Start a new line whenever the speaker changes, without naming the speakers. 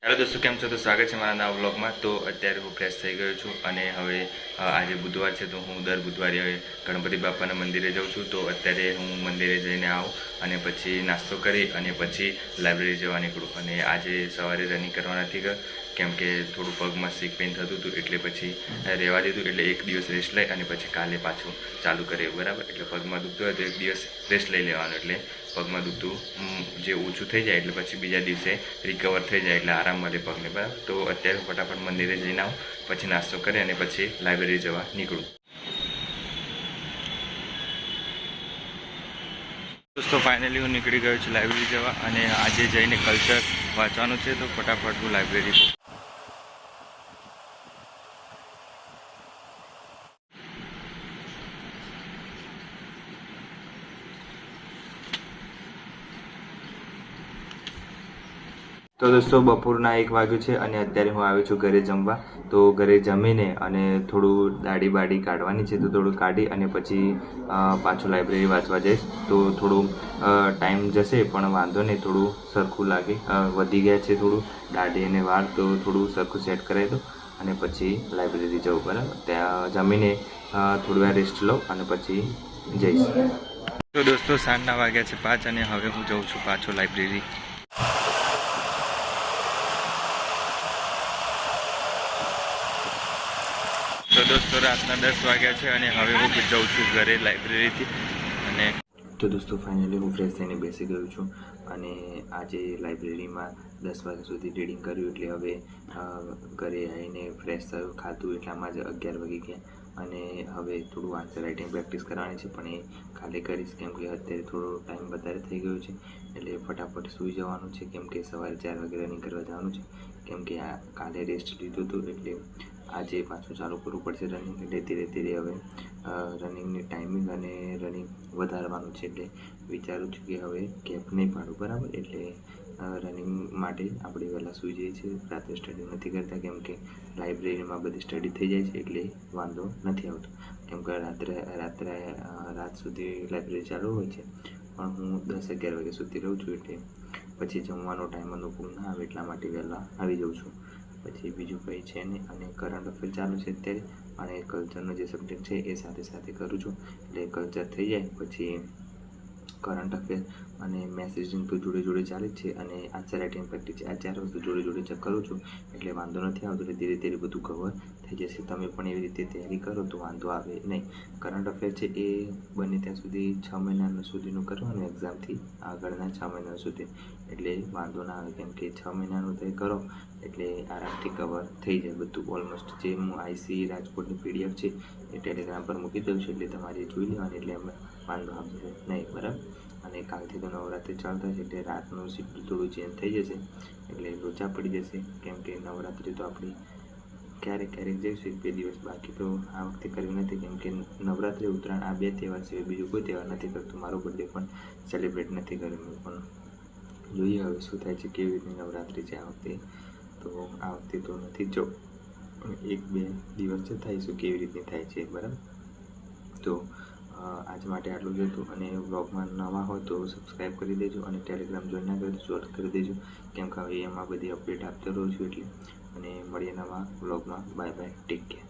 Hello दोस्तों, केम छो? तो स्वागत है मारा नवा व्लॉग में। तो अत्यारे हूँ फ्रेश थई गयो छूँ अने हवे आज बुधवार है तो हूँ दर बुधवारे गणपति बापाना मंदिरे जाऊँ छूँ। तो अत्यारे हूँ मंदिरे जईने आऊँ अने पछी नास्तो करी अने पछी लाइब्रेरी जवा निकळुं। अने आजे सवारे रनिंग करवा नथी गयो केम के थोड़ुं पगमां सीक पेन थतुं हतुं एटले पछी रहेवा दीधुं। एटले एक दिवस रेस्ट लई अने पछी काले पाछुं चालू करे बराबर। एटले पगमां दुखतुं होय तो एक दिवस रेस्ट लई लेवानो एटले पगमां दुखतुं जे ओछुं थई जाय एटले पछी बीजा दिवसे रिकवर थई जाय एटले आराम मळे पगने बराबर। तो अत्यारे फटाफट मंदिरे जईने आऊं पछी नास्तो करे अने पछी लाइब्रेरी जवा निकळुं। दोस्तों फाइनली हूँ निकली गयो छुं लाइब्रेरी जवा अने आजे जईने कल्चर वांचवानुं छे। तो फटाफट हूँ लाइब्रेरी तो दोस्तों बपोरना 1 वाग्यु छे अने अत्यारे हूँ आव्यो छुं घरे जमवा। तो घरे जमीने अने थोड़ुं दाढ़ी बाड़ी काढवानी छे तो थोड़ुं काढी अने पछी पाछुं लाइब्रेरी वांचवा जईश। तो थोड़ुं टाइम जशे पण वांधो नहीं, थोड़ुं सरखुं लागे वधी गया छे थोड़ुं दाढ़ी अने वाळ। तो थोड़ुं सरखुं सेट करावी दो अने पछी लाइब्रेरी जवुं बराबर। त्यां जमीने थोड़ी वार रेस्ट लઉં अने पछी जईश। तो दोस्तों साँजना वाग्या छे 5 अने हवे हूँ जाऊँ छुं पाछो लाइब्रेरी। तो दोस्तों रातना 10 वाग्या छे अने हवे हूँ जाऊँ छुं घरे लाइब्रेरी थी। अने तो दोस्तों फाइनली हूँ फ्रेश थईने बेसी गयो छुं अने आजे लाइब्रेरी में 10 वाग्या सुधी रीडिंग कर्युं। एटले हवे घरे आवीने फ्रेश थयो खाधुं एटलामां ज 11 वागी गया अने हवे थोड़ुं आंसर राइटिंग प्रेक्टिस करवानी छे पण ए काले करीश केम के अत्यारे थोड़ो टाइम वधारे थई गयो छे एटले फटाफट सूई जवानुं छे केम के सवारे 4 वागे रनिंग करवा जवानुं छे। केम के आ काले रेस्ट लीधुं हतुं एटले आजे पाछुं चालू करवुं पड़शे रनिंग। एटले धीरे धीरे हवे रनिंगनी टाइमिंग अने रनिंग वधारवानुं छे। एटले विचारूं छुं के हवे केप नहीं पाडुं बराबर। एटले रनिंग माटे आपणे वहेला सूई जईए छीए, रात्रे स्टडी नथी करता केम के लाइब्रेरीमां बधी स्टडी थई जाय छे एटले वांधो नथी आवतो। केम के रात्रे रात सुधी लाइब्रेरी चालू होय छे पण हूँ 10-11 वाग्या सुधी रहूं छुं एटले पछी जमવાનો टाइम अनुकूल ना आवे એટલા માટે વહેલા આવી જાઉં છું। પછી બીજું કંઈ છે નહીં અને કરંટ અફેર ચાલુ છે અત્યારે અને કલ્ચરનો જે સબ્જેક્ટ છે એ સાથે સાથે કરું છું। એટલે કલ્ચર થઈ જાય પછી करंट अफेर અને મેસેજ રિંગ તો જોડે જોડે ચાલે જ છે અને આન્સર રાઇટિંગ પ્રેક્ટિસ છે। આ 4 વસ્તુ જોડે જોડે ચેક કરું છું એટલે વાંધો નથી આવતો। એટલે ધીરે ધીરે બધું કવર થઈ જશે। તમે પણ એવી રીતે તૈયારી કરો તો વાંધો આવે નહીં। કરંટ અફેર છે એ બને ત્યાં સુધી 6 મહિના સુધીનું કરવાનું એક્ઝામથી આગળના 6 મહિના સુધી, એટલે વાંધો ના આવે કેમ કે 6 મહિનાનું તે કરો એટલે આરામથી કવર થઈ જાય બધું ઓલમોસ્ટ। જે હું આઈસી રાજકોટની પીડીએફ છે એ ટેલિગ્રામ પર મૂકી દઉં છું એટલે તમારે જોઈ લેવાની એટલે વાંધો આવશે નહીં બરાબર। અને કાલથી તો નવરાત્રિ ચાલુ થશે એટલે રાતનું શિડ્યુલ થોડું ચેન્જ થઈ જશે એટલે લોચા પડી જશે કેમ કે નવરાત્રિ તો આપણી ક્યારેક ક્યારેક જઈશું 1-2 દિવસ, બાકી તો આ વખતે કર્યું નથી કેમ કે નવરાત્રિ ઉત્તરાયણ આ 2 તહેવાર સિવાય બીજું કોઈ તહેવાર નથી કરતું। મારો બર્થડે પણ સેલિબ્રેટ નથી કર્યો પણ જોઈએ હવે શું થાય છે, કેવી રીતની નવરાત્રિ છે આ વખતે। તો આ વખતે તો નથી જ જવું પણ 1-2 દિવસ જ થાઈશું કેવી રીતની થાય છે બરાબર। તો આજ માટે આટલું જ હતું અને વ્લોગમાં નવા હોય તો સબસ્ક્રાઈબ કરી દેજો અને ટેલિગ્રામ જોઈન ના કરો તો જોઈન કરી દેજો કેમ કે હવે એમાં બધી અપડેટ આપતો રહું છું એટલે। અને મળીએ નવા વ્લોગમાં। Bye bye, take care.